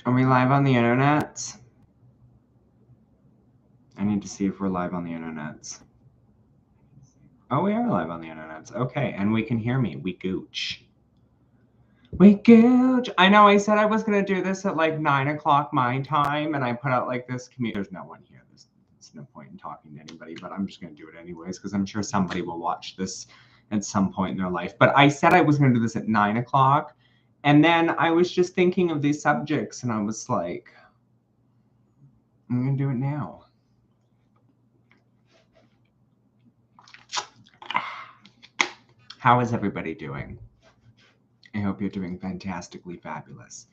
Are we live on the internet? I need to see if we're live on the internet. Oh, we are live on the internet. Okay, and we can hear me. We gooch. We gooch. I know I said I was going to do this at like 9 o'clock my time, and I put out like this There's no one here. There's no point in talking to anybody, but I'm just going to do it anyways because I'm sure somebody will watch this at some point in their life. But I said I was going to do this at 9 o'clock, and then I was just thinking of these subjects, and I was like, I'm going to do it now. How is everybody doing? I hope you're doing fantastically fabulous.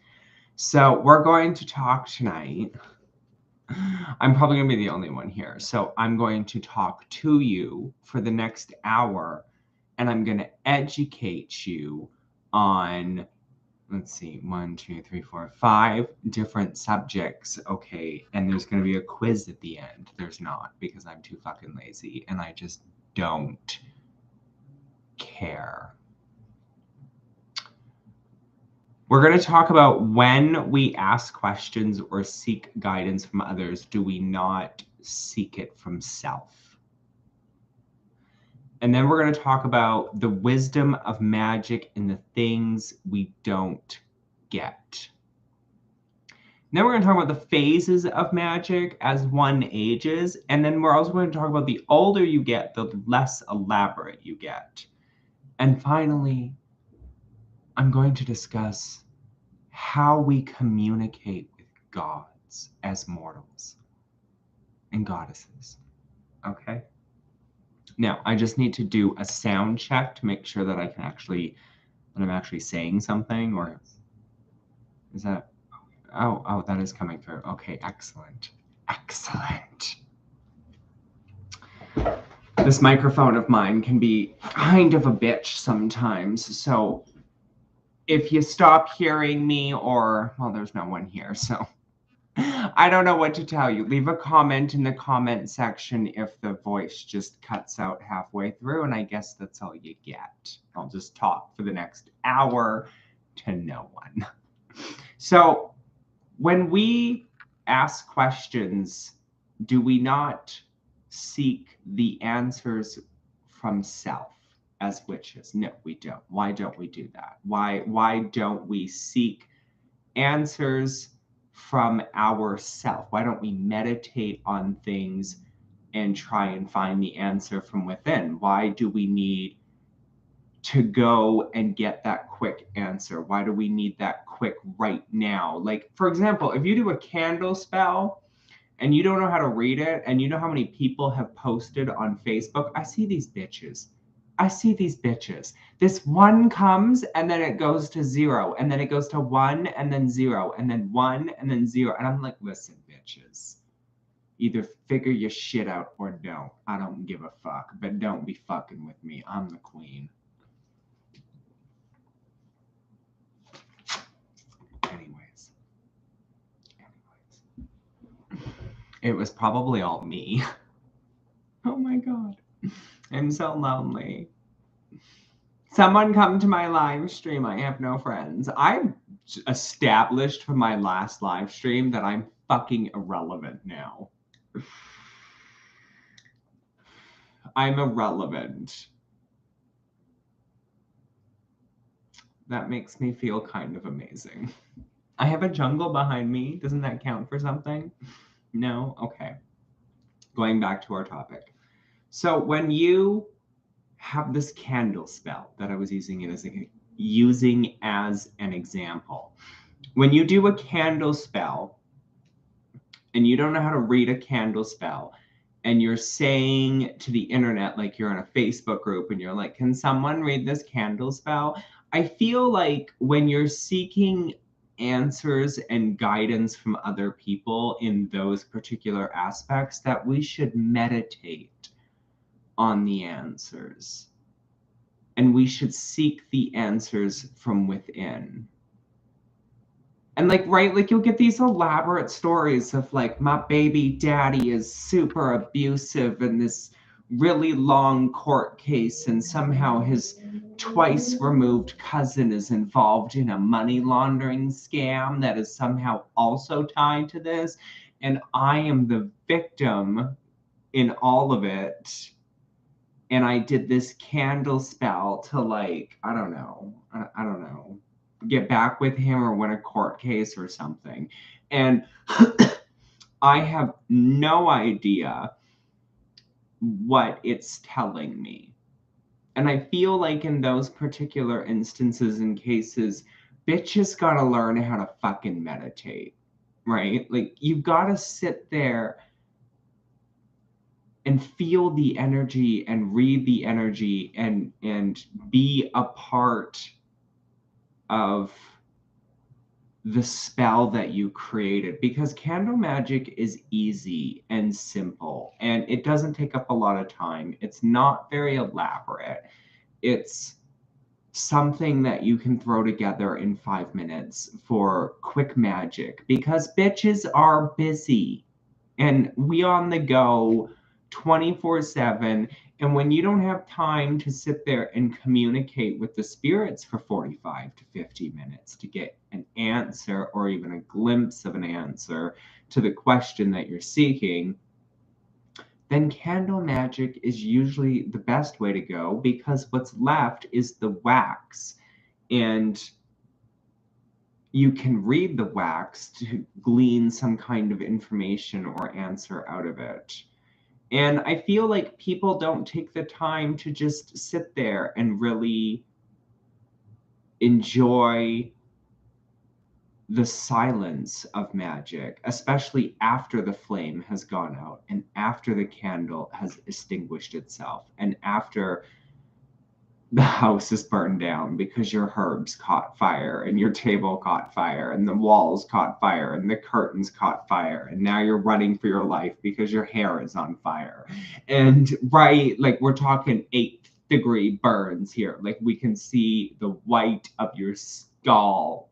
So we're going to talk tonight. I'm probably going to be the only one here. So I'm going to talk to you for the next hour, and I'm going to educate you on, let's see, 1, 2, 3, 4, 5 different subjects. Okay. And there's going to be a quiz at the end. There's not, because I'm too fucking lazy and I just don't care. We're going to talk about when we ask questions or seek guidance from others, do we not seek it from self? And then we're going to talk about the wisdom of magic and the things we don't get. And then we're going to talk about the phases of magic as one ages. And then we're also going to talk about the older you get, the less elaborate you get. And finally, I'm going to discuss how we communicate with gods as mortals and goddesses. Okay? Now, I just need to do a sound check to make sure that I can actually, that I'm actually saying something, or is that, oh, that is coming through. Okay, excellent. Excellent. This microphone of mine can be kind of a bitch sometimes, so if you stop hearing me or, well, there's no one here, so I don't know what to tell you. Leave a comment in the comment section if the voice just cuts out halfway through, and I guess that's all you get. I'll just talk for the next hour to no one. So when we ask questions, do we not seek the answers from self? As witches? No, we don't. Why don't we do that? Why don't we seek answers from ourself? Why don't we meditate on things and try and find the answer from within? Why do we need to go and get that quick answer? Why do we need that quick right now? Like, for example, if you do a candle spell and you don't know how to read it, and you know how many people have posted on Facebook, I see these bitches. This one comes and then it goes to 0, and then it goes to 1 and then 0, and then 1 and then 0. And I'm like, listen, bitches, either figure your shit out or don't. I don't give a fuck, but don't be fucking with me. I'm the queen. Anyways. It was probably all me. Oh my God. I'm so lonely. Someone come to my live stream. I have no friends. I've established from my last live stream that I'm fucking irrelevant now. I'm irrelevant. That makes me feel kind of amazing. I have a jungle behind me. Doesn't that count for something? No? Okay. Going back to our topic. So when you have this candle spell that I was using as an example. When you do a candle spell and you don't know how to read a candle spell, and you're saying to the internet, like you're in a Facebook group and you're like, can someone read this candle spell? I feel like when you're seeking answers and guidance from other people in those particular aspects, that we should meditate on the answers. And we should seek the answers from within. And like, right, like you'll get these elaborate stories of like, my baby daddy is super abusive and this really long court case, and somehow his twice removed cousin is involved in a money laundering scam that is somehow also tied to this. And I am the victim in all of it. And I did this candle spell to, like, I don't know, get back with him or win a court case or something. And I have no idea what it's telling me. And I feel like in those particular instances and cases, bitches gotta learn how to fucking meditate, right? Like, you gotta sit there and feel the energy and read the energy and be a part of the spell that you created, because candle magic is easy and simple and it doesn't take up a lot of time. It's not very elaborate. It's something that you can throw together in 5 minutes for quick magic, because bitches are busy and we on the go 24/7. And when you don't have time to sit there and communicate with the spirits for 45 to 50 minutes to get an answer or even a glimpse of an answer to the question that you're seeking, then candle magic is usually the best way to go, because what's left is the wax. And you can read the wax to glean some kind of information or answer out of it. And I feel like people don't take the time to just sit there and really enjoy the silence of magic, especially after the flame has gone out and after the candle has extinguished itself and after the house is burned down because your herbs caught fire and your table caught fire and the walls caught fire and the curtains caught fire and now you're running for your life because your hair is on fire. And right, like, we're talking 8th-degree burns here. Like, we can see the white of your skull,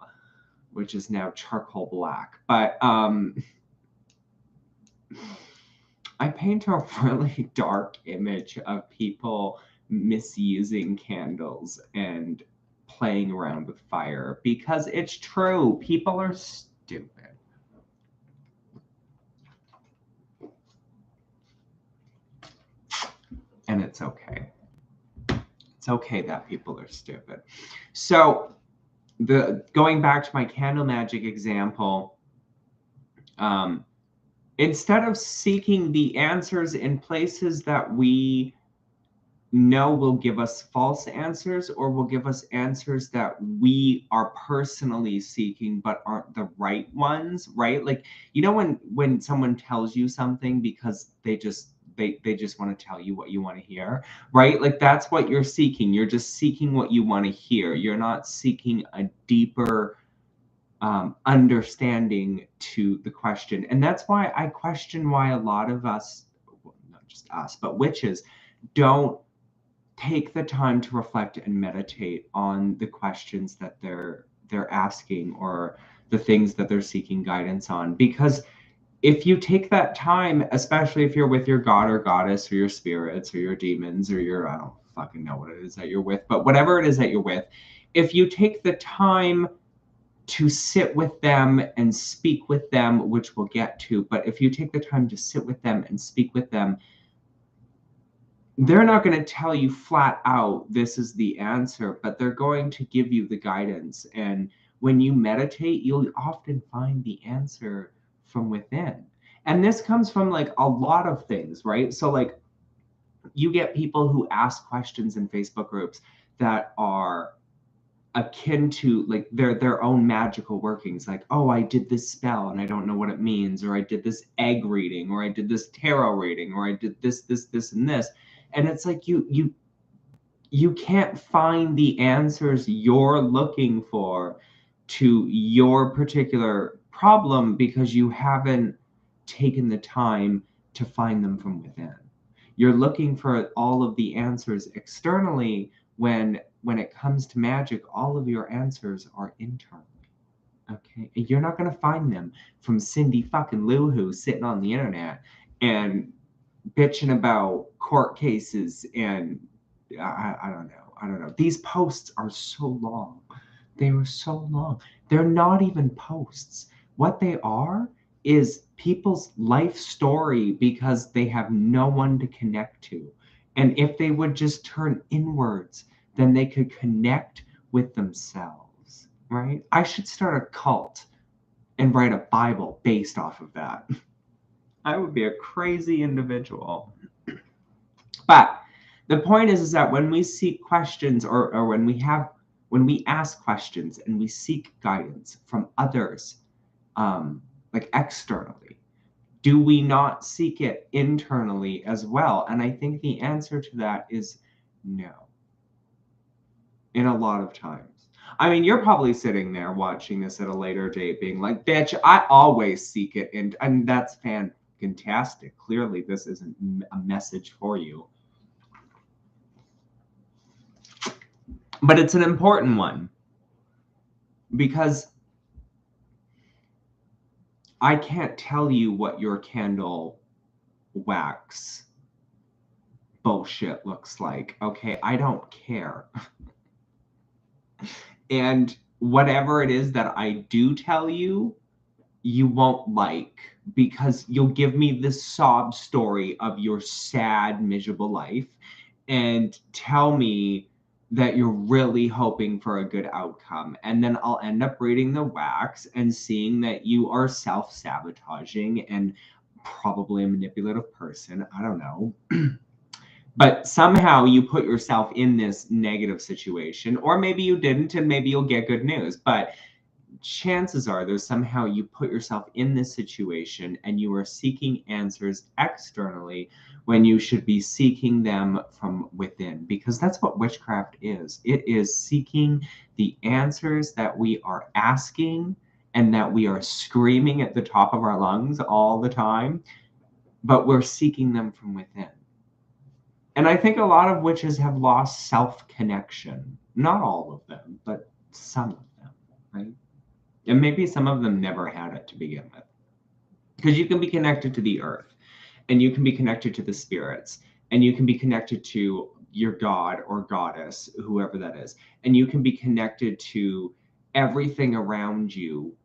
which is now charcoal black. But I paint a really dark image of people misusing candles and playing around with fire, because it's true. People are stupid. And it's okay. It's okay that people are stupid. So, going back to my candle magic example, instead of seeking the answers in places that we know will give us false answers or will give us answers that we are personally seeking but aren't the right ones, right? Like, you know, when someone tells you something because they just want to tell you what you want to hear, right? Like, that's what you're seeking. You're just seeking what you want to hear. You're not seeking a deeper understanding to the question. And that's why I question why a lot of us, well, not just us, but witches, don't take the time to reflect and meditate on the questions that they're asking or the things that they're seeking guidance on. Because if you take that time, especially if you're with your god or goddess or your spirits or your demons or your, I don't fucking know what it is that you're with, but whatever it is that you're with, if you take the time to sit with them and speak with them, which we'll get to, but if you take the time to sit with them and speak with them, they're not going to tell you flat out, this is the answer, but they're going to give you the guidance. And when you meditate, you'll often find the answer from within. And this comes from, like, a lot of things, right? So, like, you get people who ask questions in Facebook groups that are akin to, like, their own magical workings, like, oh, I did this spell and I don't know what it means, or I did this egg reading, or I did this tarot reading, or I did this and this. And it's like, you can't find the answers you're looking for to your particular problem because you haven't taken the time to find them from within. You're looking for all of the answers externally when it comes to magic, all of your answers are internally. Okay? And you're not going to find them from Cindy fucking Lou Who sitting on the internet and bitching about court cases and I don't know. I don't know. These posts are so long. They were so long. They're not even posts. What they are is people's life story because they have no one to connect to. And if they would just turn inwards, then they could connect with themselves, right? I should start a cult and write a Bible based off of that. I would be a crazy individual. But the point is that when we seek questions or when we ask questions and we seek guidance from others, like externally, do we not seek it internally as well? And I think the answer to that is no, in a lot of times. I mean, you're probably sitting there watching this at a later date being like, bitch, I always seek it. And that's fantastic. Clearly, this isn't a message for you. But it's an important one because I can't tell you what your candle wax bullshit looks like. Okay, I don't care. And whatever it is that I do tell you, you won't like because you'll give me this sob story of your sad, miserable life and tell me that you're really hoping for a good outcome. And then I'll end up reading the wax and seeing that you are self-sabotaging and probably a manipulative person. I don't know. But somehow you put yourself in this negative situation, or maybe you didn't, and maybe you'll get good news. But chances are there's somehow you put yourself in this situation and you are seeking answers externally when you should be seeking them from within, because that's what witchcraft is. It is seeking the answers that we are asking and that we are screaming at the top of our lungs all the time, but we're seeking them from within. And I think a lot of witches have lost self-connection. Not all of them, but some of them, right? And maybe some of them never had it to begin with. Because you can be connected to the earth, and you can be connected to the spirits, and you can be connected to your god or goddess, whoever that is, and you can be connected to everything around you.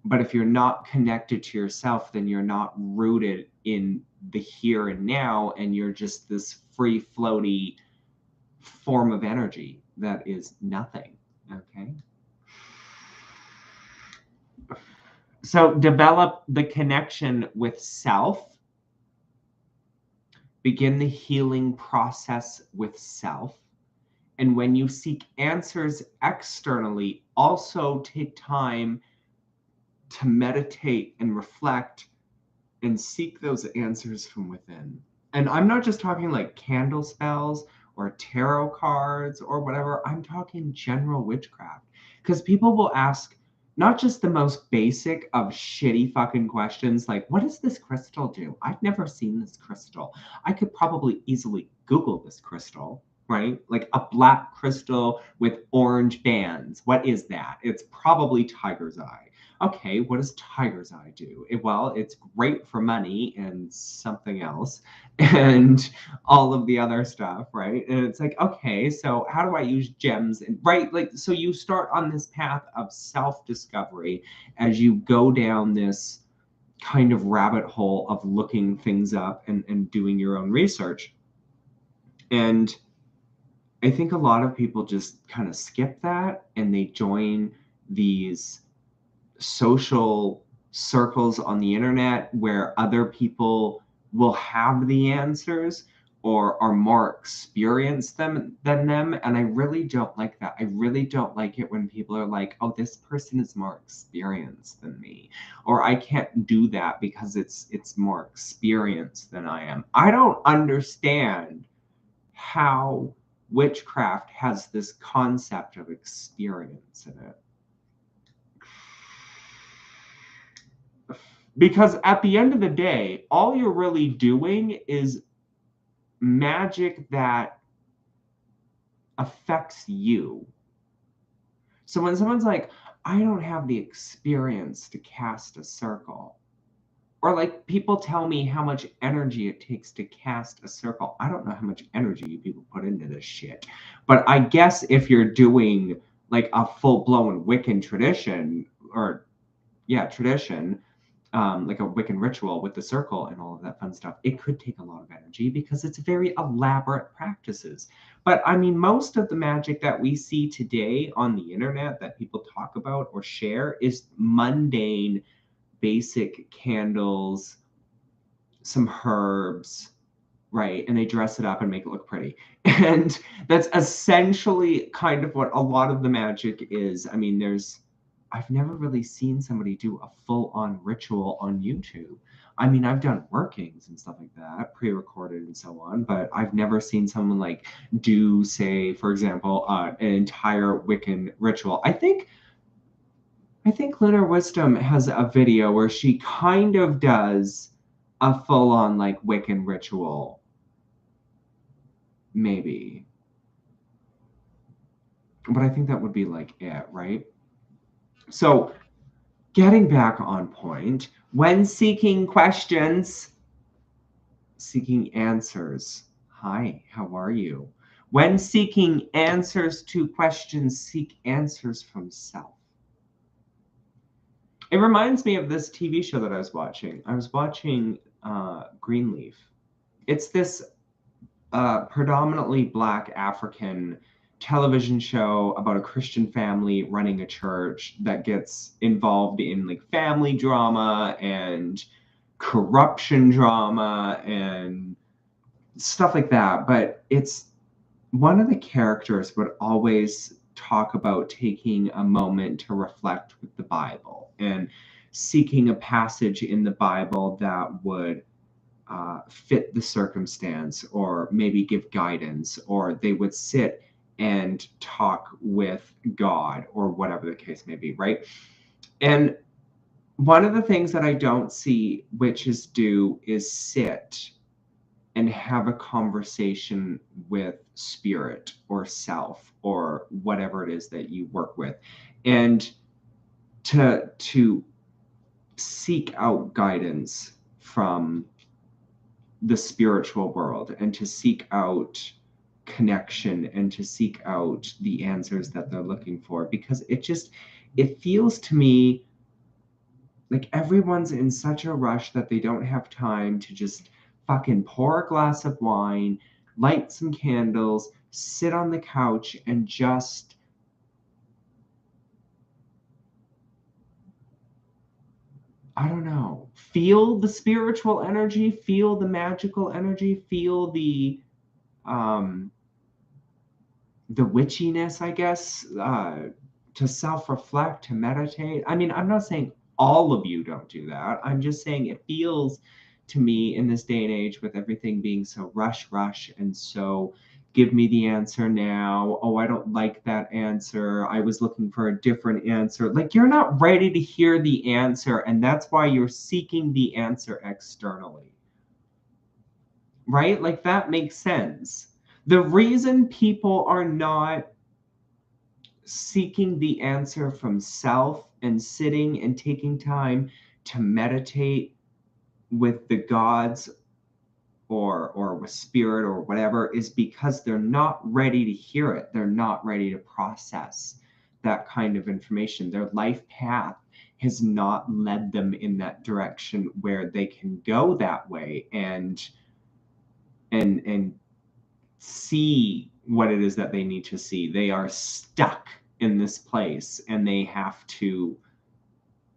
But if you're not connected to yourself, then you're not rooted in the here and now, and you're just this free floaty form of energy that is nothing. Okay. So develop the connection with self, begin the healing process with self. And when you seek answers externally, also take time to meditate and reflect and seek those answers from within. And I'm not just talking like candle spells or tarot cards or whatever. I'm talking general witchcraft. Because people will ask not just the most basic of shitty fucking questions like, what does this crystal do? I've never seen this crystal. I could probably easily Google this crystal, right? Like a black crystal with orange bands. What is that? It's probably tiger's eye. Okay, what does tiger's eye do? Well, it's great for money and something else and all of the other stuff, right? And it's like, okay, so how do I use gems? And right, like, so you start on this path of self-discovery as you go down this kind of rabbit hole of looking things up and doing your own research. And I think a lot of people just kind of skip that and they join these social circles on the internet where other people will have the answers or are more experienced than them. And I really don't like that. I really don't like it when people are like, oh, this person is more experienced than me, or I can't do that because it's more experienced than I am. I don't understand how witchcraft has this concept of experience in it. Because at the end of the day, all you're really doing is magic that affects you. So when someone's like, I don't have the experience to cast a circle, Or like people tell me how much energy it takes to cast a circle. I don't know how much energy you people put into this shit. But I guess if you're doing like a full-blown Wiccan tradition, or yeah, tradition, like a Wiccan ritual with the circle and all of that fun stuff, it could take a lot of energy because it's very elaborate practices. But I mean, most of the magic that we see today on the internet that people talk about or share is mundane, basic candles, some herbs, right? And they dress it up and make it look pretty. And that's essentially kind of what a lot of the magic is. I mean, I've never really seen somebody do a full on ritual on YouTube. I mean, I've done workings and stuff like that, pre recorded and so on, but I've never seen someone like do, say, for example, an entire Wiccan ritual. I think Lunar Wisdom has a video where she kind of does a full on like Wiccan ritual. Maybe. But I think that would be like it, right? So, getting back on point, when seeking questions, seeking answers. Hi, how are you? When seeking answers to questions, seek answers from self. It reminds me of this TV show that I was watching. I was watching Greenleaf. It's this predominantly Black African television show about a Christian family running a church that gets involved in like family drama and corruption drama and stuff like that. But it's one of the characters would always talk about taking a moment to reflect with the Bible and seeking a passage in the Bible that would fit the circumstance or maybe give guidance, or they would sit and talk with God or whatever the case may be, right? And one of the things that I don't see witches do is sit and have a conversation with spirit or self or whatever it is that you work with, and to seek out guidance from the spiritual world and to seek out connection and to seek out the answers that they're looking for, because it feels to me like everyone's in such a rush that they don't have time to just fucking pour a glass of wine, light some candles, sit on the couch and just I don't know, feel the spiritual energy, feel the magical energy, feel um the witchiness, I guess, to self-reflect, to meditate. I mean, I'm not saying all of you don't do that. I'm just saying it feels to me in this day and age with everything being so rush and so give me the answer now. Oh, I don't like that answer. I was looking for a different answer. Like you're not ready to hear the answer, and that's why you're seeking the answer externally. Right? Like that makes sense. The reason people are not seeking the answer from self and sitting and taking time to meditate with the gods or with spirit or whatever is because they're not ready to hear it. They're not ready to process that kind of information. Their life path has not led them in that direction where they can go that way and see what it is that they need to see. They are stuck in this place and they have to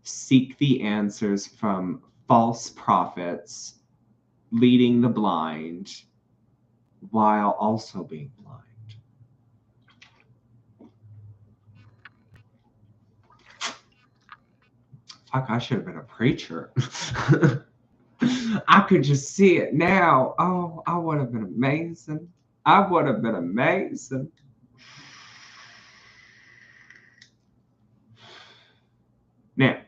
seek the answers from false prophets leading the blind while also being blind. Fuck, I should have been a preacher. I could just see it now. Oh, I would have been amazing. I would have been amazing. Now,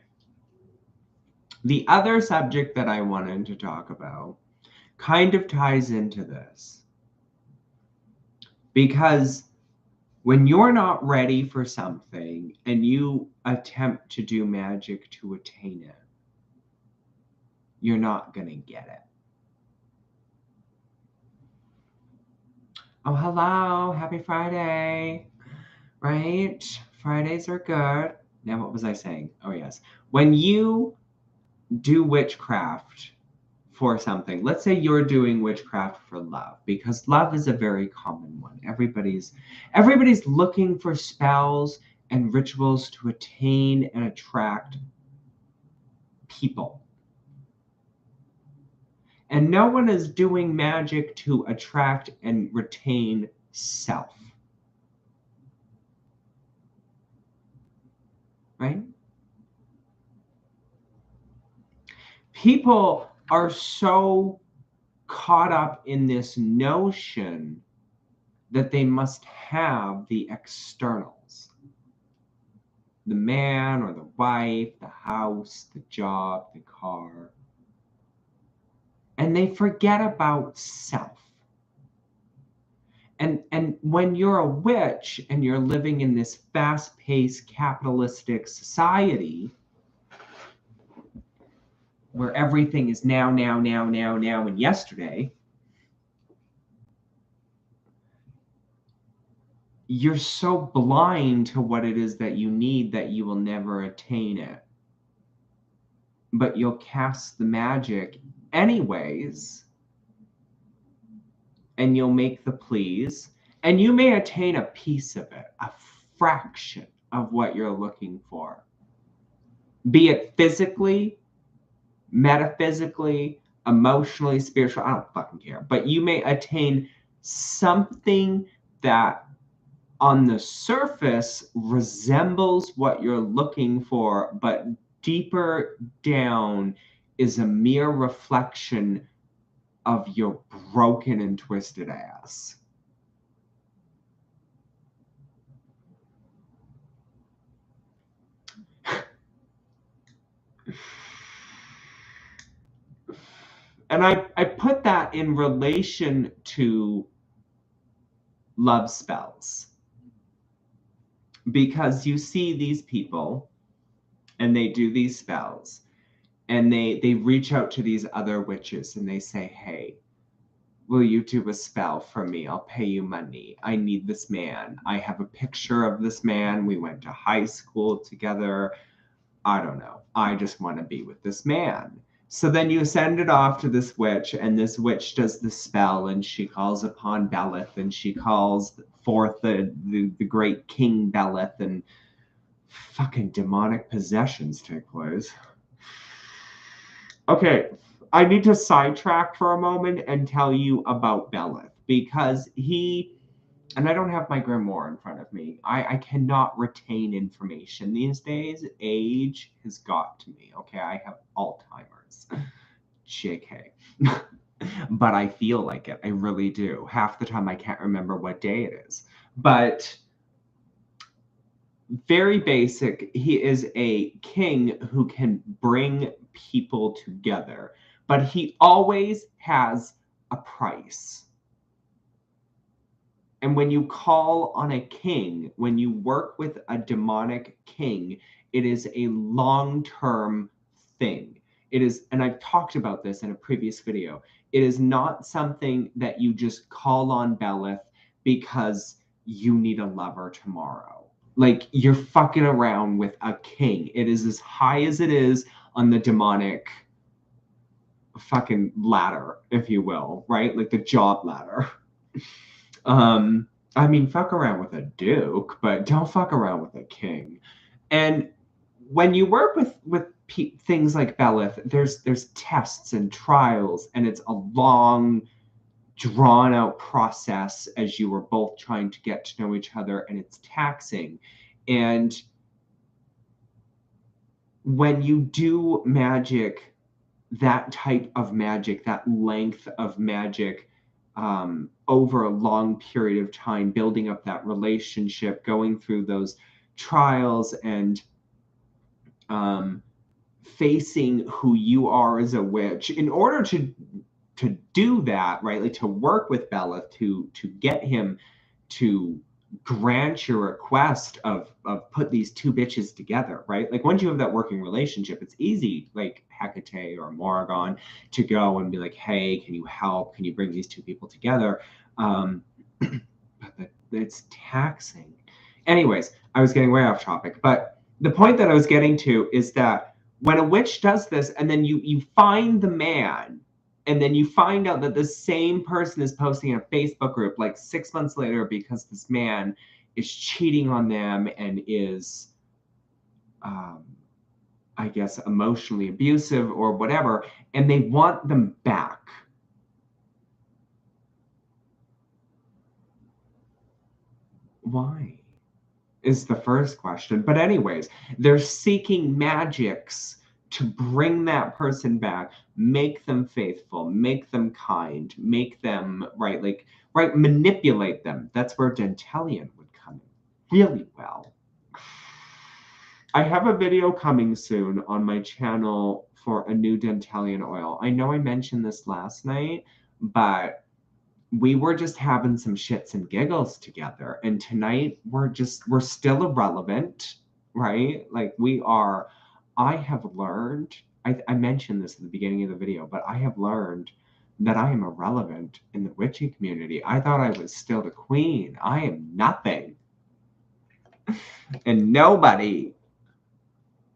the other subject that I wanted to talk about kind of ties into this. Because when you're not ready for something and you attempt to do magic to attain it, you're not going to get it. Oh, hello. Happy Friday. Right? Fridays are good. Now, what was I saying? Oh, yes. When you do witchcraft for something, let's say you're doing witchcraft for love, because love is a very common one. Everybody's looking for spells and rituals to attain and attract people. And no one is doing magic to attract and retain self. Right? People are so caught up in this notion that they must have the externals. The man or the wife, the house, the job, the car. And they forget about self. And when you're a witch and you're living in this fast-paced capitalistic society where everything is now, and yesterday, you're so blind to what it is that you need that you will never attain it. But you'll cast the magic anyways, and you'll make the pleas, and you may attain a piece of it, a fraction of what you're looking for. Be it physically, metaphysically, emotionally, spiritually, I don't fucking care. But you may attain something that on the surface resembles what you're looking for, but deeper down is a mere reflection of your broken and twisted ass. And I put that in relation to love spells. Because you see these people and they do these spells and they reach out to these other witches and they say, hey, will you do a spell for me? I'll pay you money. I need this man. I have a picture of this man. We went to high school together. I don't know. I just want to be with this man. So then you send it off to this witch, and this witch does the spell, and she calls upon Belith, and she calls forth the great King Belith, and fucking demonic possessions take place. Okay, I need to sidetrack for a moment and tell you about Belith, because he, and I don't have my grimoire in front of me. I cannot retain information these days. Age has got to me. Okay, I have Alzheimer's. JK. But I feel like it. I really do. Half the time I can't remember what day it is. But very basic, he is a king who can bring people together. But he always has a price. And when you call on a king, when you work with a demonic king, it is a long-term thing. It is, and I've talked about this in a previous video, it is not something that you just call on Belith because you need a lover tomorrow. Like, you're fucking around with a king. It is as high as it is on the demonic fucking ladder, if you will, right? Like the job ladder. I mean, fuck around with a duke, but don't fuck around with a king. And when you work with things like Belith, there's tests and trials, and it's a long, drawn out process as you are both trying to get to know each other, and it's taxing. And when you do magic, that type of magic, that length of magic, over a long period of time, building up that relationship, going through those trials, and facing who you are as a witch, in order to do that, right? Like to work with Belith, to get him to grant your request of put these two bitches together, right? Like once you have that working relationship, it's easy, like Hecate or Morrigan, to go and be like, hey, can you help? Can you bring these two people together? But it's taxing. Anyways, I was getting way off topic, but the point that I was getting to is that when a witch does this, and then you find the man, and then you find out that the same person is posting in a Facebook group like 6 months later because this man is cheating on them and is, I guess, emotionally abusive or whatever, and they want them back. Why? Is the first question. But anyways, they're seeking magics to bring that person back, make them faithful, make them kind, make them right, like right, manipulate them. That's where Dentalian would come in really well. I have a video coming soon on my channel for a new Dentalian oil. I know I mentioned this last night, but we were just having some shits and giggles together, and tonight we're still irrelevant, right? Like I have learned, I mentioned this at the beginning of the video, but I have learned that I am irrelevant in the witchy community. I thought I was still the queen. I am nothing and nobody.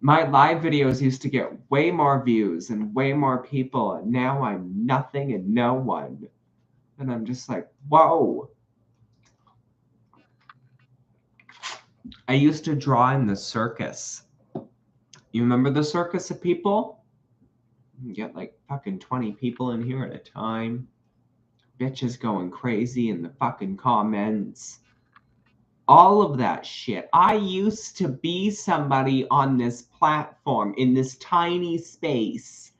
My live videos used to get way more views and way more people, and now I'm nothing and no one. And I'm just like, whoa. I used to draw in the circus. You remember the circus of people? You get like fucking 20 people in here at a time. Bitches going crazy in the fucking comments. All of that shit. I used to be somebody on this platform, in this tiny space.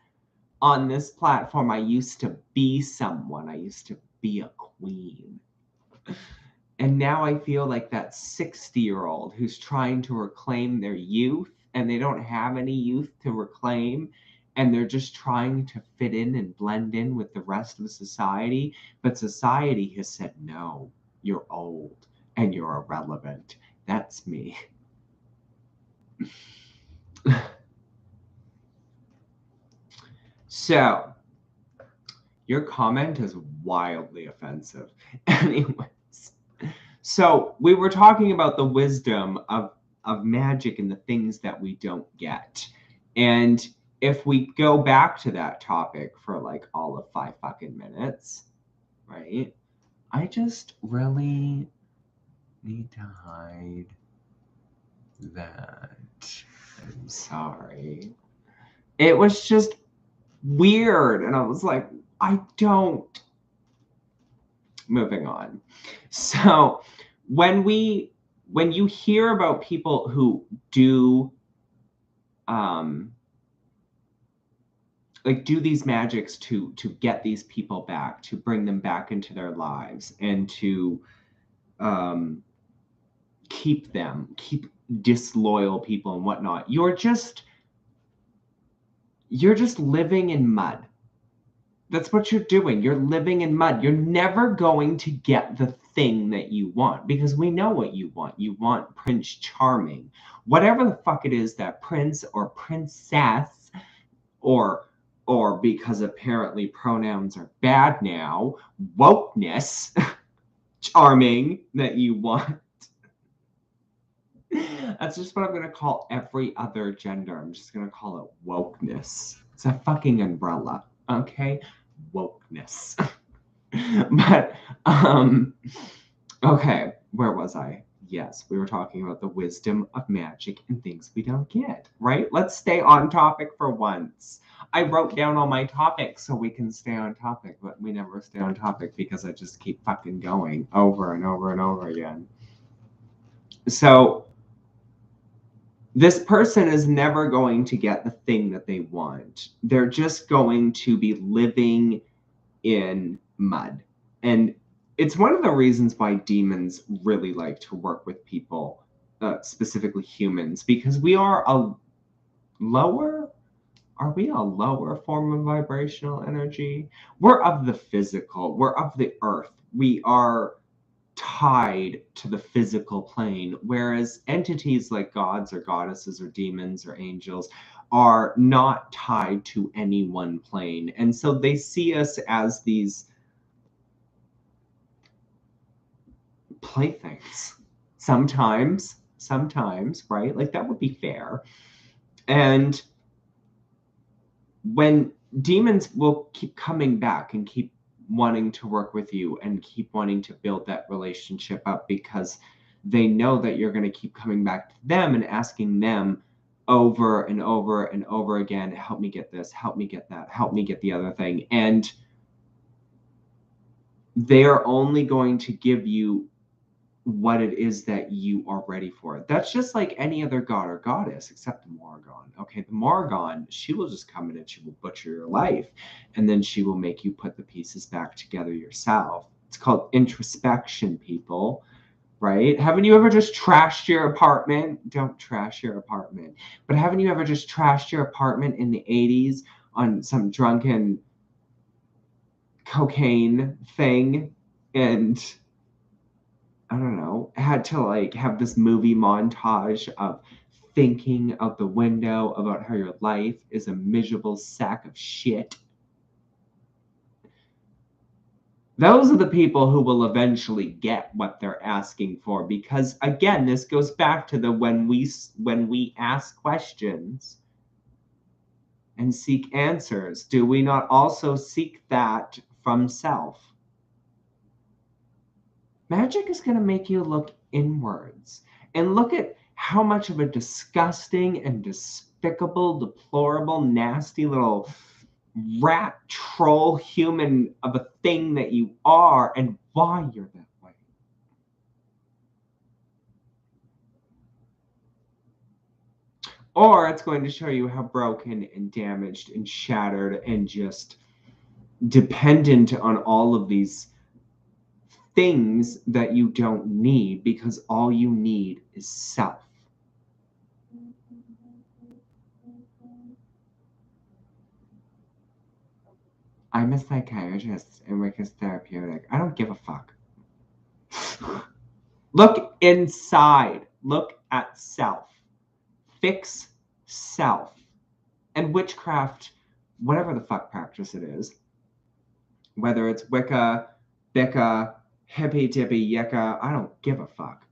On this platform, I used to be someone. I used to be a queen. And now I feel like that 60-year-old who's trying to reclaim their youth, and they don't have any youth to reclaim, and they're just trying to fit in and blend in with the rest of society. But society has said, no, you're old and you're irrelevant. That's me. So, your comment is wildly offensive. Anyways, so we were talking about the wisdom of magic and the things that we don't get. And if we go back to that topic for like all of 5 fucking minutes, right? I just really need to hide that. I'm sorry. It was just weird. And I was like, I don't. Moving on. So when you hear about people who do like do these magics to get these people back, to bring them back into their lives, and to keep disloyal people and whatnot, you're just living in mud. That's what you're doing. You're living in mud. You're never going to get the thing that you want, because we know what you want. You want Prince Charming. Whatever the fuck it is that prince or princess, or because apparently pronouns are bad now, wokeness, charming, that you want. That's just what I'm going to call every other gender. I'm just going to call it wokeness. It's a fucking umbrella. Okay, wokeness. But okay, where was I? Yes, we were talking about the wisdom of magic and things we don't get, right? Let's stay on topic for once. I wrote down all my topics so we can stay on topic, but we never stay on topic because I just keep fucking going over and over and over again. So this person is never going to get the thing that they want. They're just going to be living in mud. And it's one of the reasons why demons really like to work with people, specifically humans, because we are a lower form of vibrational energy? We're of the physical. We're of the earth. We are tied to the physical plane, whereas entities like gods or goddesses or demons or angels are not tied to any one plane. And so they see us as these playthings. Sometimes, right? Like that would be fair. And when demons will keep coming back and keep wanting to work with you and keep wanting to build that relationship up because they know that you're going to keep coming back to them and asking them over and over and over again, help me get this, help me get that, help me get the other thing. And they are only going to give you what it is that you are ready for. That's just like any other god or goddess, except the Morrigan. Okay, the Morrigan, she will just come in and she will butcher your life, and then she will make you put the pieces back together yourself. It's called introspection, people, right? Haven't you ever just trashed your apartment? Don't trash your apartment. But haven't you ever just trashed your apartment in the 80s on some drunken cocaine thing and I don't know, had to like have this movie montage of thinking out the window about how your life is a miserable sack of shit? Those are the people who will eventually get what they're asking for, because again, this goes back to the when we ask questions and seek answers, do we not also seek that from self? Magic is going to make you look inwards and look at how much of a disgusting and despicable, deplorable, nasty little rat troll human of a thing that you are and why you're that way. Or it's going to show you how broken and damaged and shattered and just dependent on all of these things that you don't need, because all you need is self. I'm a psychiatrist and work as therapeutic. I don't give a fuck. Look inside. Look at self. Fix self. And witchcraft, whatever the fuck practice it is, whether it's Wicca, Bicca, hippy dippy yicca, I don't give a fuck.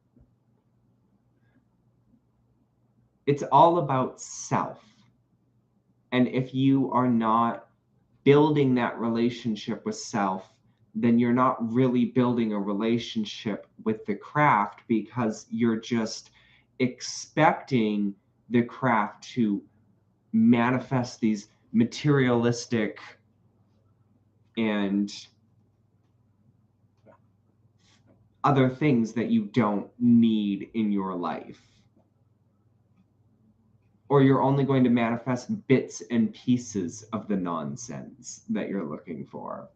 It's all about self. And if you are not building that relationship with self, then you're not really building a relationship with the craft, because you're just expecting the craft to manifest these materialistic and other things that you don't need in your life. Or you're only going to manifest bits and pieces of the nonsense that you're looking for.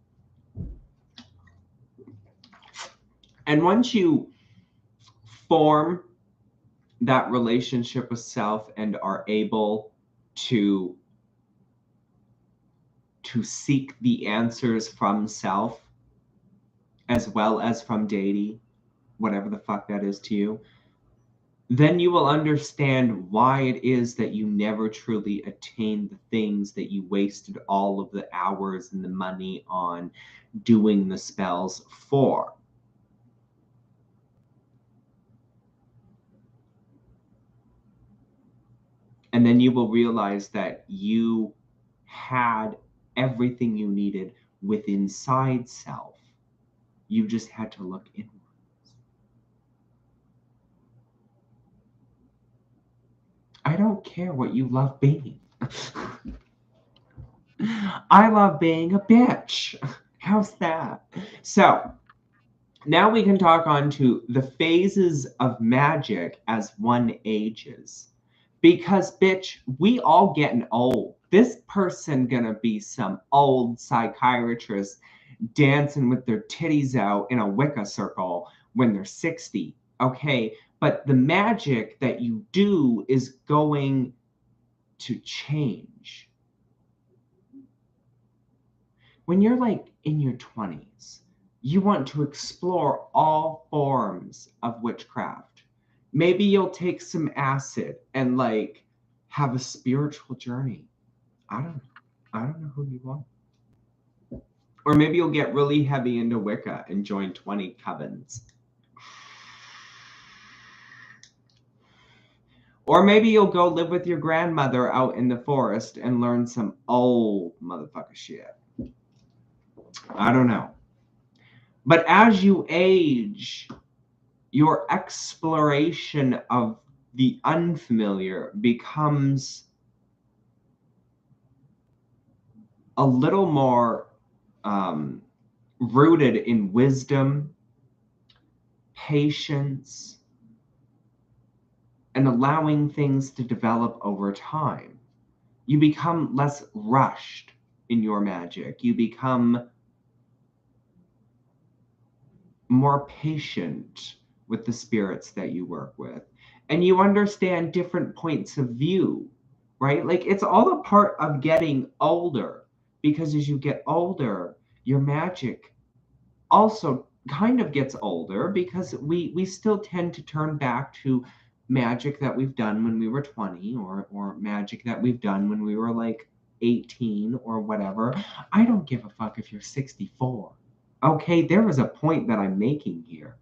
And once you form that relationship with self and are able to seek the answers from self as well as from deity, whatever the fuck that is to you, then you will understand why it is that you never truly attained the things that you wasted all of the hours and the money on doing the spells for. And then you will realize that you had everything you needed with inside self. You just had to look inwards. I don't care what you love being. I love being a bitch. How's that? So now we can talk on to the phases of magic as one ages. Because, bitch, we all getting old. This person gonna be some old psychiatrist dancing with their titties out in a Wicca circle when they're 60. Okay, but the magic that you do is going to change. When you're like in your 20s, you want to explore all forms of witchcraft. Maybe you'll take some acid and like have a spiritual journey. I don't know who you want. Or maybe you'll get really heavy into Wicca and join 20 covens. Or maybe you'll go live with your grandmother out in the forest and learn some old motherfucker shit. I don't know. But as you age, your exploration of the unfamiliar becomes a little more rooted in wisdom, patience, and allowing things to develop over time. You become less rushed in your magic. You become more patient with the spirits that you work with. And you understand different points of view, right? Like it's all a part of getting older, because as you get older, your magic also kind of gets older, because we still tend to turn back to magic that we've done when we were 20, or magic that we've done when we were like 18 or whatever. I don't give a fuck if you're 64. Okay, there is a point that I'm making here.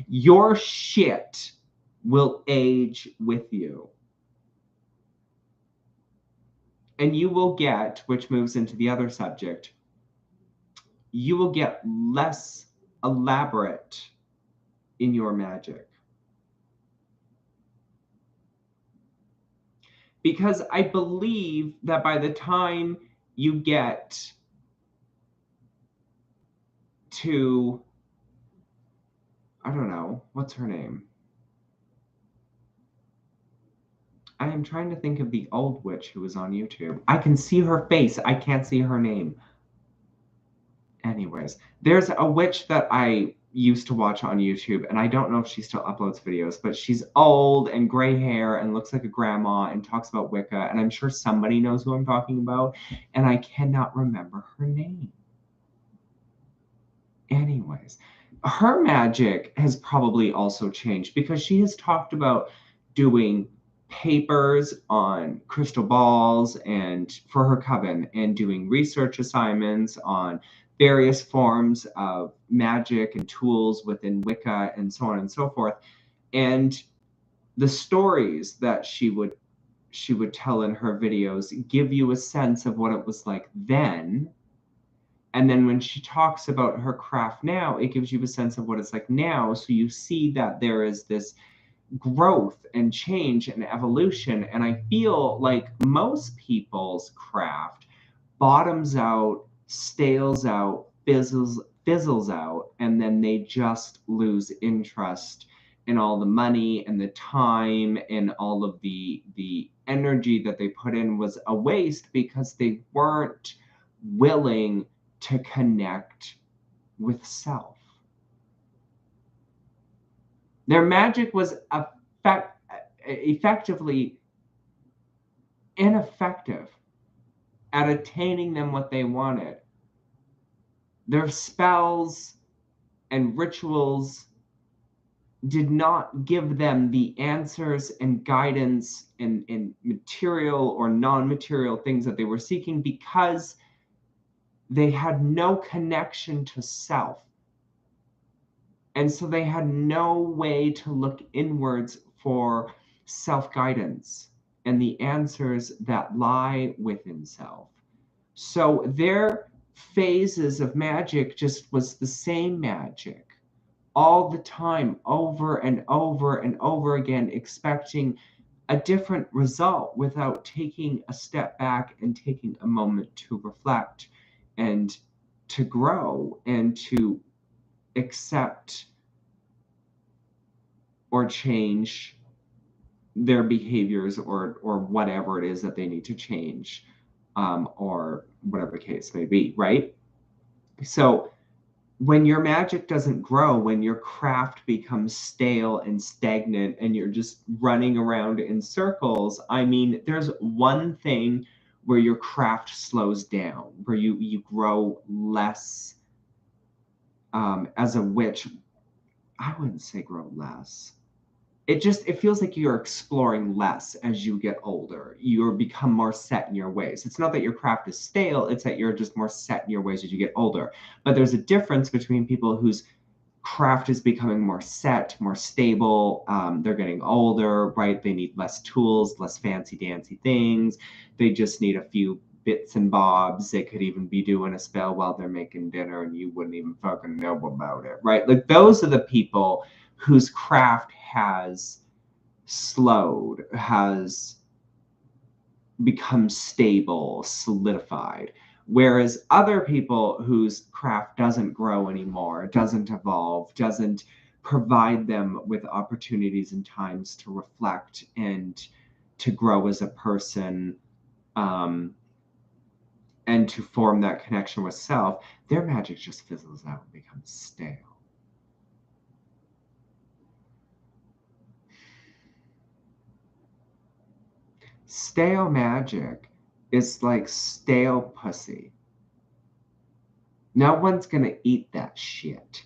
Your shit will age with you. And you will get, which moves into the other subject, you will get less elaborate in your magic. Because I believe that by the time you get to, I don't know, what's her name? I am trying to think of the old witch who was on YouTube. I can see her face. I can't see her name. Anyways, there's a witch that I used to watch on YouTube, and I don't know if she still uploads videos, but she's old and gray hair and looks like a grandma and talks about Wicca, and I'm sure somebody knows who I'm talking about, and I cannot remember her name. Anyways, her magic has probably also changed, because she has talked about doing papers on crystal balls and for her coven, and doing research assignments on various forms of magic and tools within Wicca and so on and so forth. And the stories that she would tell in her videos give you a sense of what it was like then. And then when she talks about her craft now, it gives you a sense of what it's like now. So you see that there is this growth and change and evolution. And I feel like most people's craft bottoms out, stales out, fizzles out, and then they just lose interest in all the money and the time and all of the energy that they put in was a waste, because they weren't willing to connect with self. Their magic was effectively ineffective at attaining them what they wanted. Their spells and rituals did not give them the answers and guidance and material or non-material things that they were seeking, because they had no connection to self. And so they had no way to look inwards for self-guidance and the answers that lie within self. So their phases of magic just was the same magic all the time, over and over and over again, expecting a different result without taking a step back and taking a moment to reflect and to grow and to accept or change their behaviors or whatever it is that they need to change, or whatever the case may be, right? So when your magic doesn't grow, when your craft becomes stale and stagnant and you're just running around in circles, I mean, there's one thing where your craft slows down, where you grow less as a witch, I wouldn't say grow less. It feels like you're exploring less as you get older. You're become more set in your ways. It's not that your craft is stale, it's that you're just more set in your ways as you get older. But there's a difference between people whose craft is becoming more set, more stable. They're getting older, right? They need less tools, less fancy dancy things. They just need a few bits and bobs. They could even be doing a spell while they're making dinner and you wouldn't even fucking know about it, right? Like those are the people whose craft has slowed, has become stable, solidified. Whereas other people whose craft doesn't grow anymore, doesn't evolve, doesn't provide them with opportunities and times to reflect and to grow as a person, and to form that connection with self, their magic just fizzles out and becomes stale. Stale magic is like stale pussy. No one's gonna eat that shit.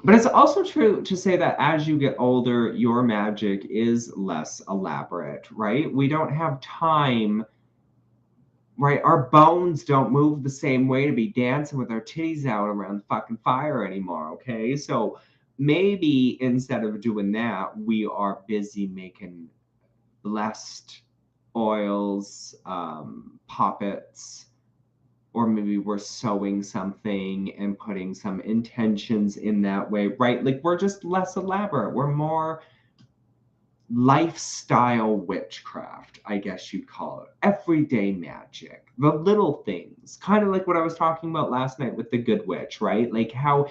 But it's also true to say that as you get older, your magic is less elaborate, right? We don't have time, right? Our bones don't move the same way to be dancing with our titties out around the fucking fire anymore, okay? So maybe instead of doing that, we are busy making blessed oils, poppets, or maybe we're sewing something and putting some intentions in that way, right? Like we're just less elaborate. We're more lifestyle witchcraft, I guess you'd call it. Everyday magic, the little things, kind of like what I was talking about last night with The Good Witch, right? Like how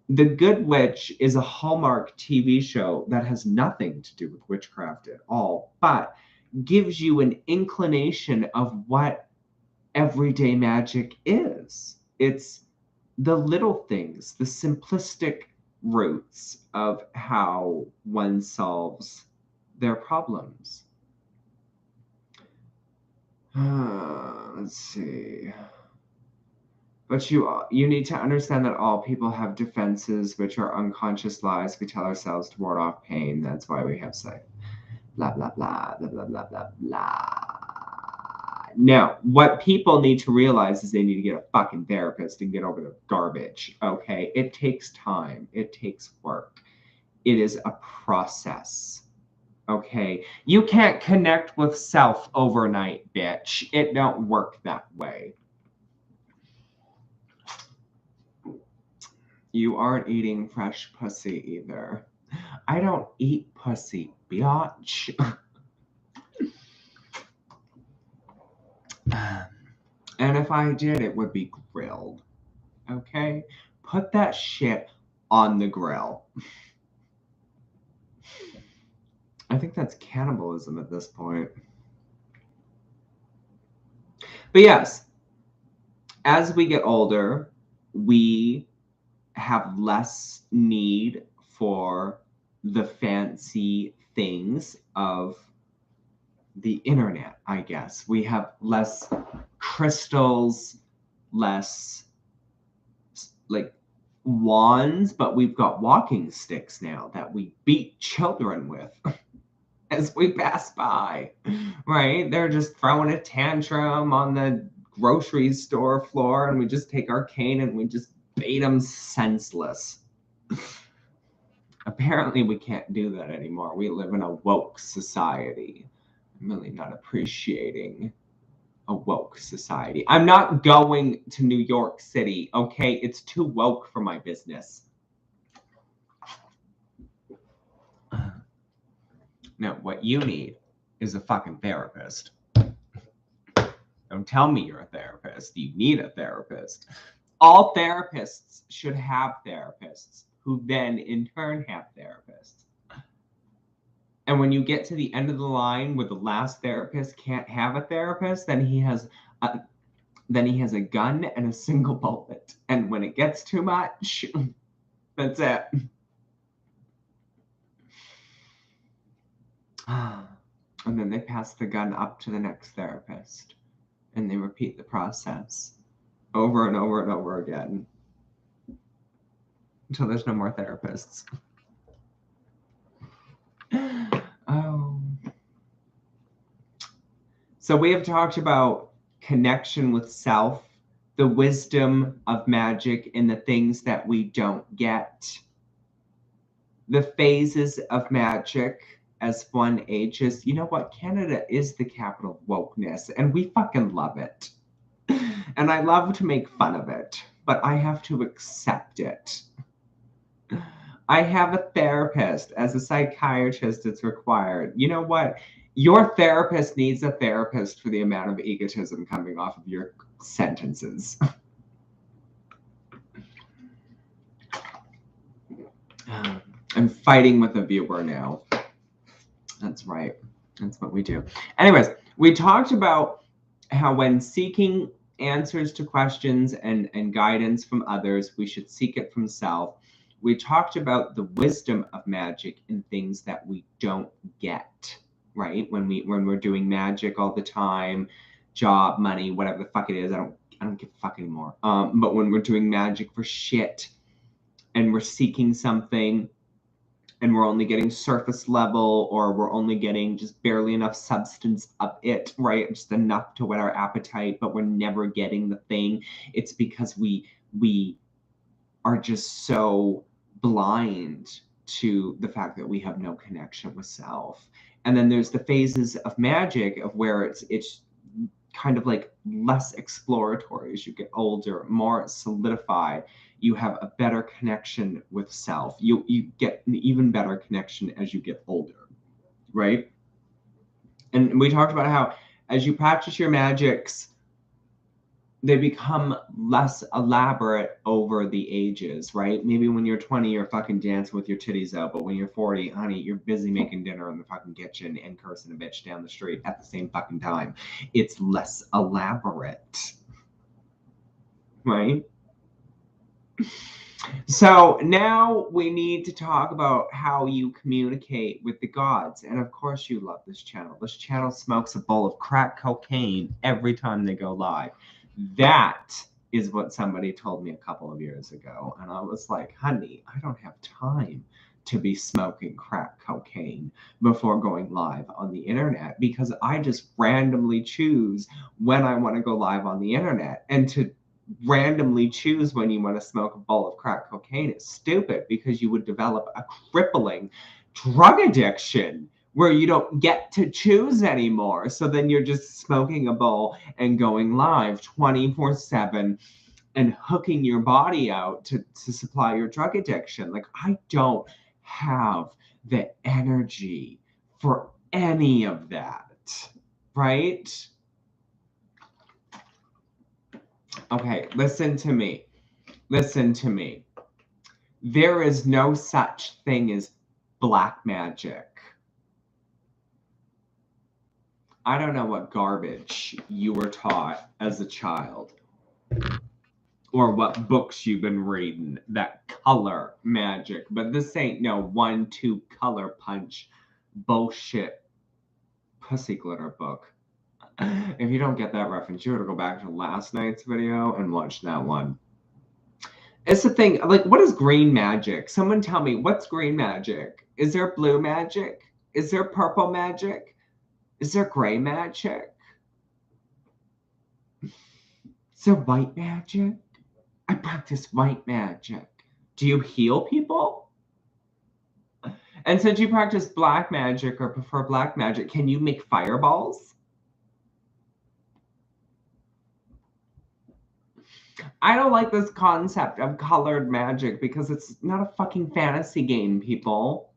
The Good Witch is a Hallmark TV show that has nothing to do with witchcraft at all, but gives you an inclination of what everyday magic is. It's the little things, the simplistic roots of how one solves their problems. Let's see. But you need to understand that all people have defenses, which are unconscious lies we tell ourselves to ward off pain. That's why we have sight. Blah blah blah blah blah blah blah blah. Now, what people need to realize is they need to get a fucking therapist and get over the garbage. Okay, it takes time. It takes work. It is a process. Okay, you can't connect with self overnight, bitch. It don't work that way. You aren't eating fresh pussy either. I don't eat pussy, biatch. And if I did, it would be grilled. Okay? Put that shit on the grill. I think that's cannibalism at this point. But yes, as we get older, we have less need for the fancy things of the internet, I guess. We have less crystals, less like wands, but we've got walking sticks now that we beat children with as we pass by, right? They're just throwing a tantrum on the grocery store floor, and we just take our cane and we just beat them senseless. Apparently, we can't do that anymore. We live in a woke society. I'm really not appreciating a woke society. I'm not going to New York City, okay? It's too woke for my business. Now, what you need is a fucking therapist. Don't tell me you're a therapist. You need a therapist. All therapists should have therapists who then in turn have therapists. And when you get to the end of the line where the last therapist can't have a therapist, then he has a gun and a single bullet. And when it gets too much, that's it. And then they pass the gun up to the next therapist. And they repeat the process over and over and over again until there's no more therapists. Oh. So we have talked about connection with self, the wisdom of magic, and the things that we don't get, the phases of magic as one ages. You know what? Canada is the capital of wokeness, and we fucking love it. And I love to make fun of it, but I have to accept it. I have a therapist. As a psychiatrist, it's required. You know what? Your therapist needs a therapist for the amount of egotism coming off of your sentences. I'm fighting with a viewer now. That's right. That's what we do. Anyways, we talked about how when seeking answers to questions and guidance from others, we should seek it from self. We talked about the wisdom of magic and things that we don't get, right? When we're doing magic all the time, job, money, whatever the fuck it is, I don't give a fuck anymore. But when we're doing magic for shit and we're seeking something and we're only getting surface level, or we're only getting just barely enough substance up it, right? Just enough to whet our appetite, but we're never getting the thing. It's because we are just so blind to the fact that we have no connection with self. And then there's the phases of magic of where it's kind of like less exploratory as you get older, more solidified. You have a better connection with self. You get an even better connection as you get older, right? And we talked about how as you practice your magics, they become less elaborate over the ages, right? Maybe when you're 20, you're fucking dancing with your titties out, but when you're 40, honey, you're busy making dinner in the fucking kitchen and cursing a bitch down the street at the same fucking time. It's less elaborate, right? So now we need to talk about how you communicate with the gods. And of course you love this channel. This channel smokes a bowl of crack cocaine every time they go live. That is what somebody told me a couple of years ago. And I was like, honey, I don't have time to be smoking crack cocaine before going live on the internet, because I just randomly choose when I want to go live on the internet. And to randomly choose when you want to smoke a bowl of crack cocaine is stupid, because you would develop a crippling drug addiction where you don't get to choose anymore. So then you're just smoking a bowl and going live 24/7 and hooking your body out to supply your drug addiction. Like, I don't have the energy for any of that, right? Okay, listen to me. Listen to me. There is no such thing as black magic. I don't know what garbage you were taught as a child, or what books you've been reading that color magic, but this ain't no 1-2 color punch bullshit pussy glitter book. If you don't get that reference, you gotta go back to last night's video and watch that one. It's the thing, like, what is green magic? Someone tell me, what's green magic? Is there blue magic? Is there purple magic? Is there gray magic? Is there white magic? I practice white magic. Do you heal people? And since you practice black magic or prefer black magic, can you make fireballs? I don't like this concept of colored magic because it's not a fucking fantasy game, people.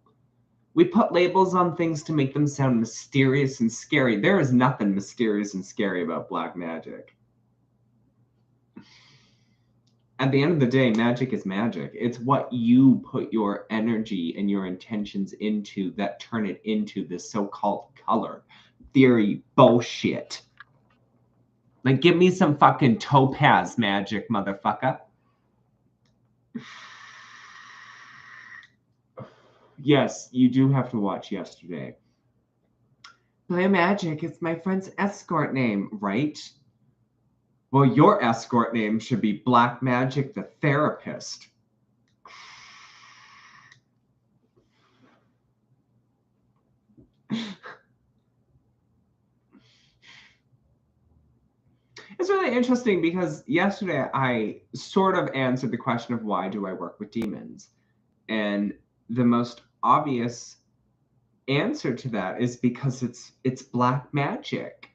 We put labels on things to make them sound mysterious and scary. There is nothing mysterious and scary about black magic. At the end of the day, magic is magic. It's what you put your energy and your intentions into that turn it into this so-called color theory bullshit. Like, give me some fucking topaz magic, motherfucker. Yes, you do have to watch yesterday. Black Magic is my friend's escort name, right? Well, your escort name should be Black Magic the Therapist. It's really interesting because yesterday I sort of answered the question of why do I work with demons? And the most obvious answer to that is because it's black magic.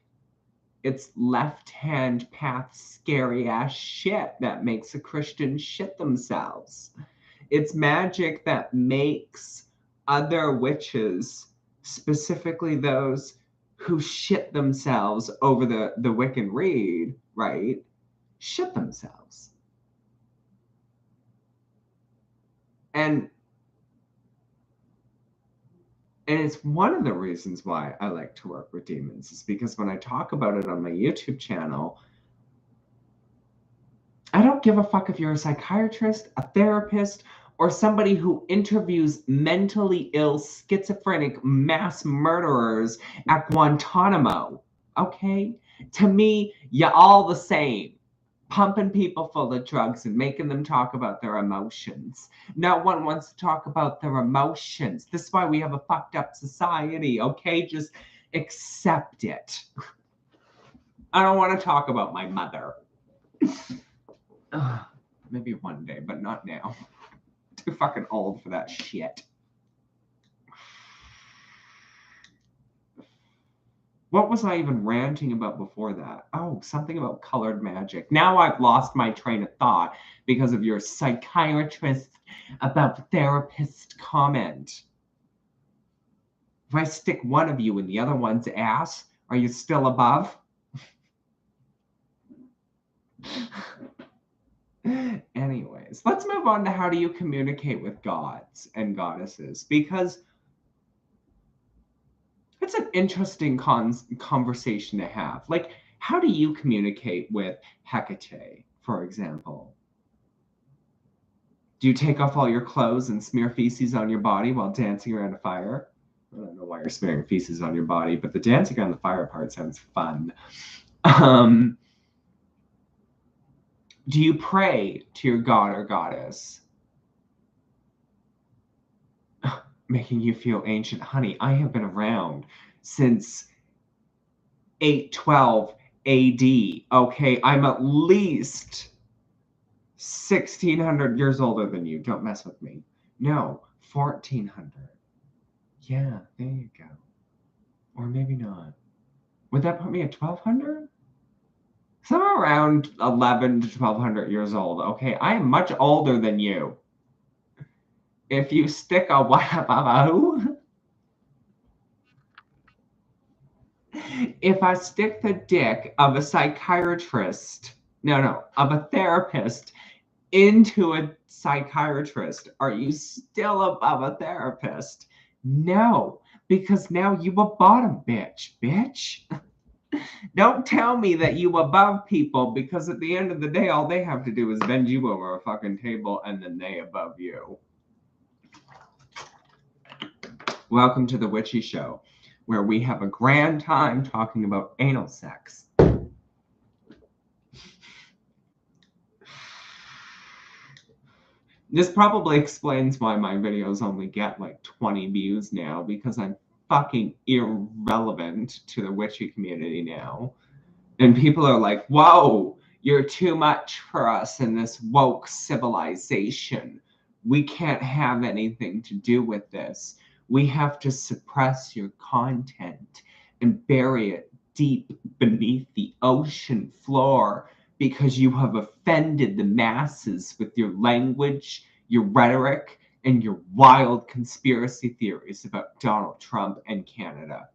It's left-hand path scary ass shit that makes a Christian shit themselves. It's magic that makes other witches, specifically those who shit themselves over the Wiccan Reed, right? Shit themselves. And it's one of the reasons why I like to work with demons, is because when I talk about it on my YouTube channel, I don't give a fuck if you're a psychiatrist, a therapist, or somebody who interviews mentally ill, schizophrenic mass murderers at Guantanamo. Okay? To me, you're all the same. Pumping people full of drugs and making them talk about their emotions. No one wants to talk about their emotions. This is why we have a fucked up society, okay? Just accept it. I don't want to talk about my mother. Maybe one day, but not now. Too fucking old for that shit. What was I even ranting about before that? Oh, something about colored magic. Now I've lost my train of thought because of your psychiatrist about therapist comment. If I stick one of you in the other one's ass, are you still above? Anyways, let's move on to how do you communicate with gods and goddesses, because it's an interesting conversation to have. Like, how do you communicate with Hecate, for example? Do you take off all your clothes and smear feces on your body while dancing around a fire? I don't know why you're smearing feces on your body, but the dancing around the fire part sounds fun. Do you pray to your god or goddess? Making you feel ancient. Honey, I have been around since 812 AD. Okay, I'm at least 1600 years older than you. Don't mess with me. No, 1400. Yeah, there you go. Or maybe not. Would that put me at 1200? Somewhere around 11 to 1200 years old. Okay, I am much older than you. If you stick a wahoo, if I stick the dick of a psychiatrist, of a therapist into a psychiatrist, are you still above a therapist? No, because now you a bottom bitch. Don't tell me that you above people, because at the end of the day, all they have to do is bend you over a fucking table and then they above you. Welcome to the Witchy Show, where we have a grand time talking about anal sex. This probably explains why my videos only get like 20 views now, because I'm fucking irrelevant to the witchy community now. And people are like, whoa, you're too much for us in this woke civilization. We can't have anything to do with this. We have to suppress your content and bury it deep beneath the ocean floor because you have offended the masses with your language, your rhetoric, and your wild conspiracy theories about Donald Trump and Canada.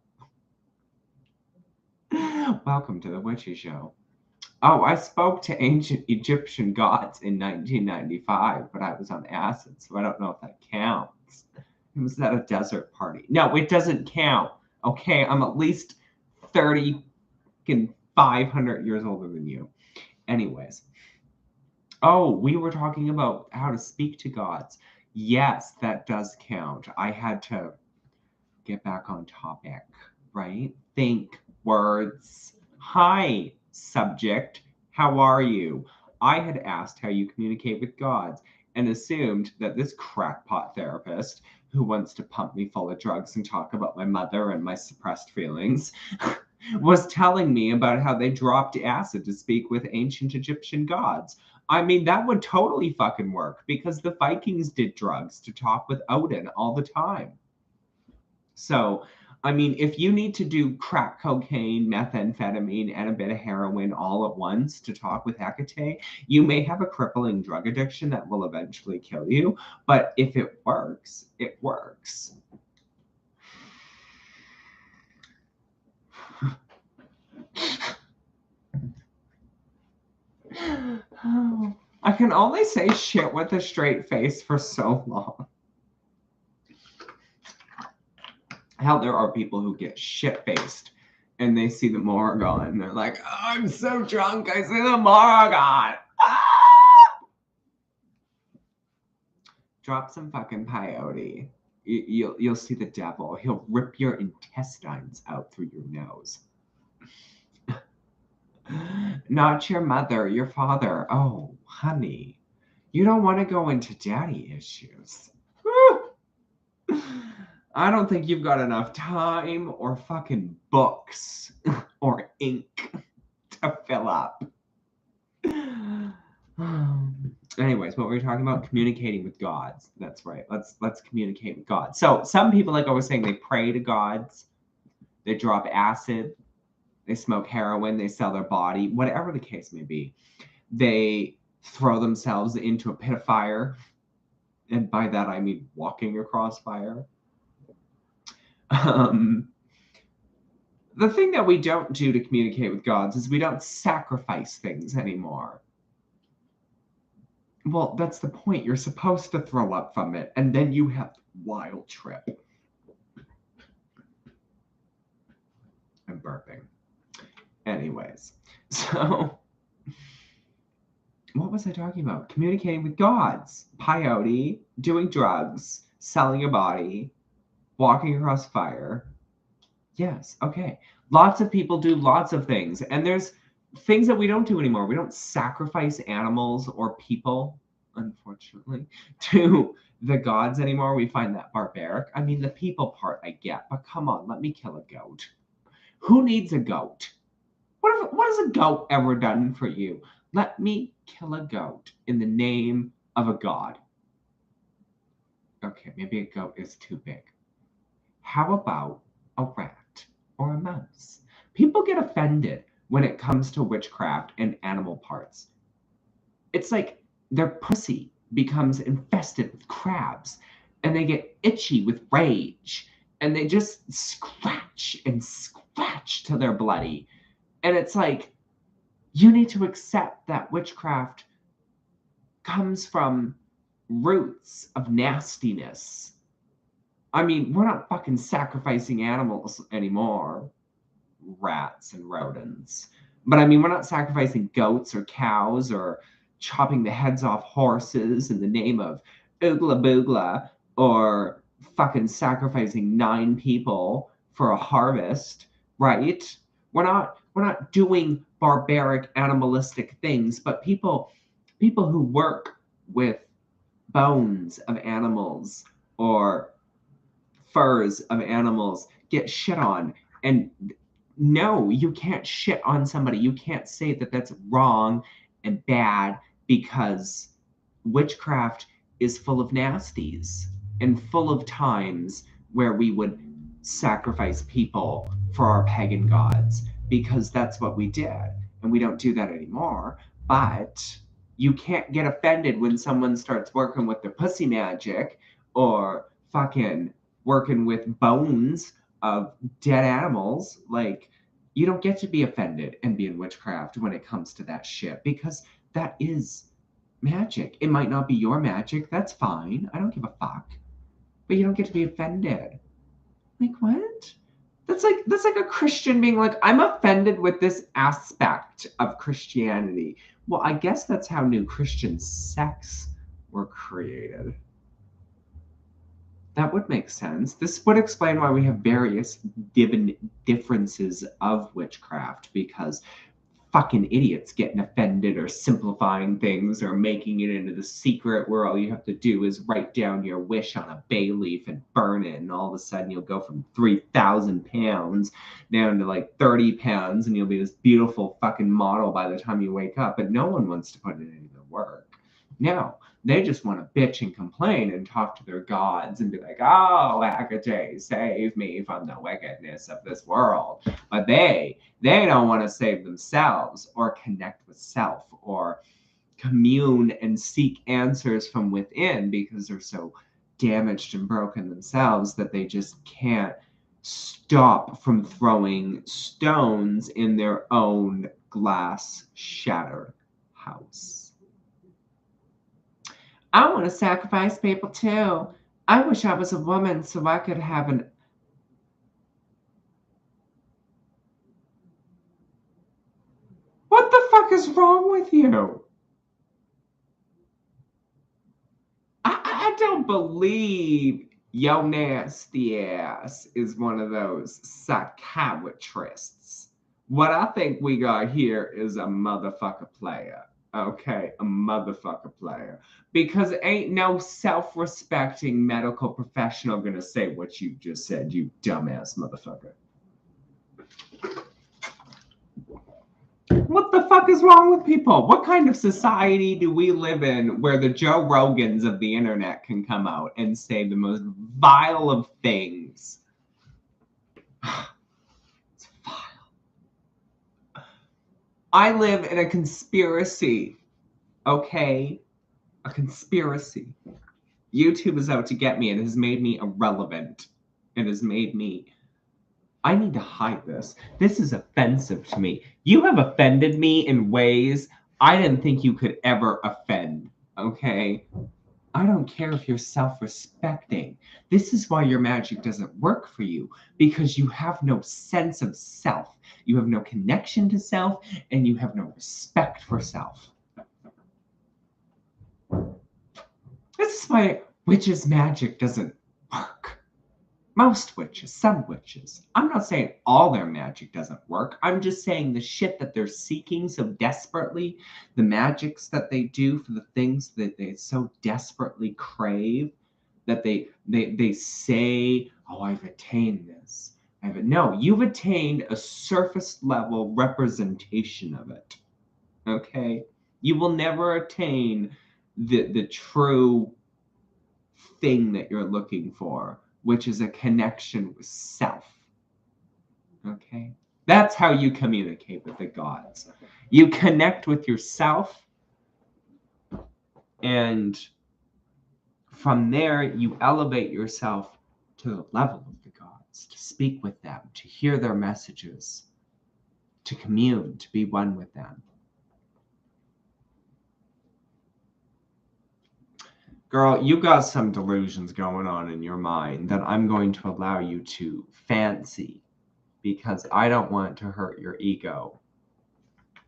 Welcome to the Witchy Show. Oh, I spoke to ancient Egyptian gods in 1995, but I was on acid, so I don't know if that counts. It was at a desert party. No, it doesn't count. Okay, I'm at least 500 years older than you. Anyways. Oh, we were talking about how to speak to gods. Yes, that does count. I had to get back on topic right? Think words. Hi, subject. How are you? I had asked how you communicate with gods and assumed that this crackpot therapist who wants to pump me full of drugs and talk about my mother and my suppressed feelings was telling me about how they dropped acid to speak with ancient Egyptian gods. I mean, that would totally fucking work because the Vikings did drugs to talk with Odin all the time. So, I mean, if you need to do crack cocaine, methamphetamine, and a bit of heroin all at once to talk with Hecate, you may have a crippling drug addiction that will eventually kill you. But if it works, it works. I can only say shit with a straight face for so long. Hell, there are people who get shit-faced and they see the Morrigan and they're like, oh, I'm so drunk, I see the Morrigan. Ah! Drop some fucking peyote. You'll see the devil. He'll rip your intestines out through your nose. Not your mother, your father. Oh, honey, you don't want to go into daddy issues. I don't think you've got enough time or fucking books or ink to fill up. Anyways, what were we talking about? Communicating with gods. That's right. Let's communicate with God. So some people, like I was saying, they pray to gods. They drop acid. They smoke heroin. They sell their body. Whatever the case may be, they throw themselves into a pit of fire. And by that I mean walking across fire. The thing that we don't do to communicate with gods is we don't sacrifice things anymore. Well, that's the point. You're supposed to throw up from it, and then you have a wild trip. I'm burping. Anyways, so what was I talking about? Communicating with gods, peyote, doing drugs, selling your body, walking across fire. Yes, okay. Lots of people do lots of things, and there's things that we don't do anymore. We don't sacrifice animals or people, unfortunately, to the gods anymore. We find that barbaric. I mean, the people part I get, but come on, let me kill a goat. Who needs a goat? What has a goat ever done for you? Let me kill a goat in the name of a god. Okay, maybe a goat is too big. How about a rat or a mouse? People get offended when it comes to witchcraft and animal parts. It's like their pussy becomes infested with crabs and they get itchy with rage and they just scratch and scratch till they're bloody. And it's like, you need to accept that witchcraft comes from roots of nastiness. I mean, we're not fucking sacrificing animals anymore, rats and rodents. But I mean, we're not sacrificing goats or cows or chopping the heads off horses in the name of oogla boogla or fucking sacrificing 9 people for a harvest, right? We're not doing barbaric animalistic things, but people who work with bones of animals or furs of animals get shit on. And no, you can't shit on somebody. You can't say that that's wrong and bad because witchcraft is full of nasties and full of times where we would sacrifice people for our pagan gods because that's what we did. And we don't do that anymore. But you can't get offended when someone starts working with their pussy magic or fucking working with bones of dead animals. Like, you don't get to be offended and be in witchcraft when it comes to that shit because that is magic. It might not be your magic. That's fine. I don't give a fuck. But you don't get to be offended. Like, what? That's like a Christian being like, I'm offended with this aspect of Christianity. Well, I guess that's how new Christian sects were created. That would make sense. This would explain why we have various differences of witchcraft, because fucking idiots getting offended or simplifying things or making it into the secret where all you have to do is write down your wish on a bay leaf and burn it, and all of a sudden you'll go from 3,000 pounds down to like 30 pounds, and you'll be this beautiful fucking model by the time you wake up. But no one wants to put it into the work. No, they just want to bitch and complain and talk to their gods and be like, oh, Hecate, save me from the wickedness of this world. But they don't want to save themselves or connect with self or commune and seek answers from within, because they're so damaged and broken themselves that they just can't stop from throwing stones in their own glass shattered house. I want to sacrifice people too. I wish I was a woman so I could have an... What the fuck is wrong with you? I don't believe yo nasty ass is one of those psychiatrists. What I think we got here is a motherfucker player. Okay, a motherfucker player. Because ain't no self-respecting medical professional gonna say what you just said, you dumbass motherfucker. What the fuck is wrong with people? What kind of society do we live in where the Joe Rogans of the internet can come out and say the most vile of things? It's vile. I live in a conspiracy, okay? A conspiracy. YouTube is out to get me. It has made me irrelevant. It has made me... I need to hide this. This is offensive to me. You have offended me in ways I didn't think you could ever offend, okay? I don't care if you're self-respecting. This is why your magic doesn't work for you, because you have no sense of self. You have no connection to self, and you have no respect for self. This is why witches' magic doesn't work. Most witches, some witches. I'm not saying all their magic doesn't work. I'm just saying the shit that they're seeking so desperately, the magics that they do for the things that they so desperately crave, that they say, oh, I've attained this. No, you've attained a surface level representation of it. Okay? You will never attain the true thing that you're looking for, which is a connection with self. Okay? That's how you communicate with the gods. You connect with yourself, and from there, you elevate yourself to the level of the gods, to speak with them, to hear their messages, to commune, to be one with them. Girl, you got some delusions going on in your mind that I'm going to allow you to fancy, because I don't want to hurt your ego.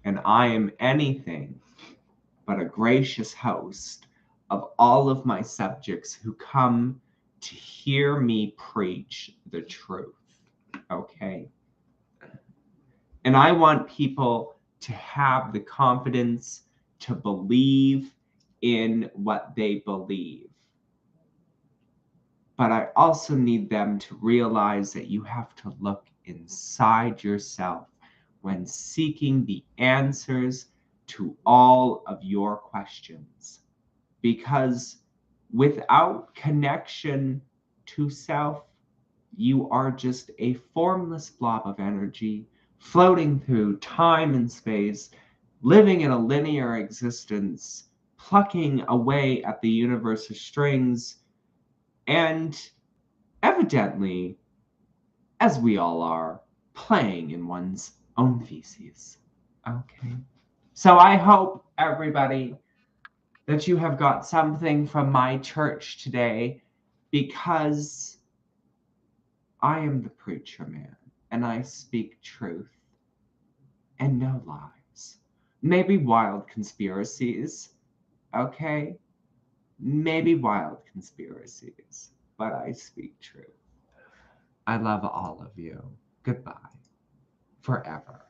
And I am anything but a gracious host of all of my subjects who come to hear me preach the truth. Okay? And I want people to have the confidence to believe in what they believe. But I also need them to realize that you have to look inside yourself when seeking the answers to all of your questions. Because without connection to self, you are just a formless blob of energy floating through time and space, living in a linear existence, plucking away at the universe's strings, and evidently, as we all are, playing in one's own feces. Okay. So I hope, everybody, that you have got something from my church today, because I am the preacher man, and I speak truth and no lies. Maybe wild conspiracies, okay? Maybe wild conspiracies. but I speak truth. I love all of you. Goodbye. Forever.